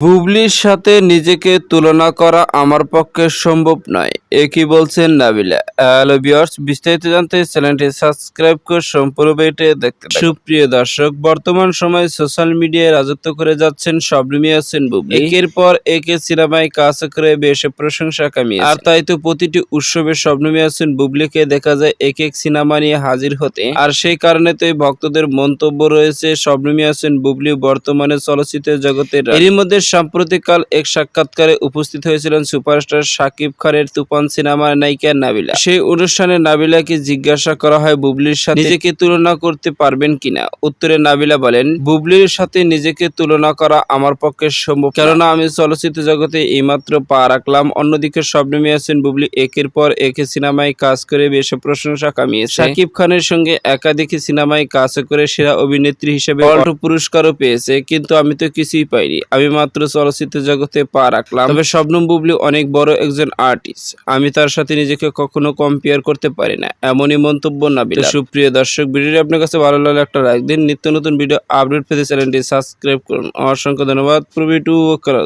বুবলির সাথে নিজেকে তুলনা করা আমার পক্ষে সম্ভব নয়, একই বলছেন নাবিলা। হ্যালো ভিউয়ার্স, বিস্তারিত জানতে চ্যানেলটি সাবস্ক্রাইব করে সম্পূর্ণ ভিডিওটি দেখতে থাকুন। সুপ্রিয় দর্শক, বর্তমান সময়ে সোশ্যাল মিডিয়ায় রাজত্ব করে যাচ্ছেন শবনম ইয়াসমিন বুবলি। একের পর একে সিনেমায় কাজ করে বেশ প্রশংসা কামিয়েছে, আর তাই তো প্রতিটি উৎসবে শবনম ইয়াসমিন বুবলিকে দেখা যায় এক এক সিনেমা নিয়ে হাজির হতে। আর সেই কারণে তো ভক্তদের মন্তব্য রয়েছে শবনম ইয়াসমিন বুবলি বর্তমানে চলচ্চিত্র জগতের। এরই মধ্যে সাম্প্রতিককাল এক সাক্ষাৎকারে উপস্থিত হয়েছিলেন সুপারস্টার শাকিব খানের তুফান সিনেমার নায়িকা নাবিলা। সেই অনুষ্ঠানে নাবিলাকে জিজ্ঞাসা করা হয় বুবলির সাথে নিজেকে তুলনা করতে পারবেন কিনা। উত্তরে নাবিলা বলেন, বুবলির সাথে নিজেকে তুলনা করা আমার পক্ষে সম্ভব, কেননা আমি চলচ্চিত্র জগতে এইমাত্র পা রাখলাম। অন্যদিকে শবনম ইয়াসমিন বুবলি একের পর এক সিনেমায় কাজ করে বেশ প্রশংসা কামিয়েছে। শাকিব খানের সঙ্গে একাধিক সিনেমায় কাজ করে সেরা অভিনেত্রী হিসেবে পুরস্কারও পেয়েছে, কিন্তু আমি তো কিছুই পাইনি, আমি মাত্র চলচ্চিত্র জগতে পা রাখলাম। তবে শবনম বুবলি অনেক বড় একজন আর্টিস্ট, আমি তার সাথে নিজেকে কখনো কম্পেয়ার করতে পারি না, এমনই মন্তব্য নাবিলা। সুপ্রিয় দর্শক, ভিডিওটি আপনার কাছে ভালো লাগলে একটা লাইক দিন। নিত্য নতুন ভিডিও আপডেট পেতে চ্যানেলটি সাবস্ক্রাইব করুন। অসংখ্য ধন্যবাদ।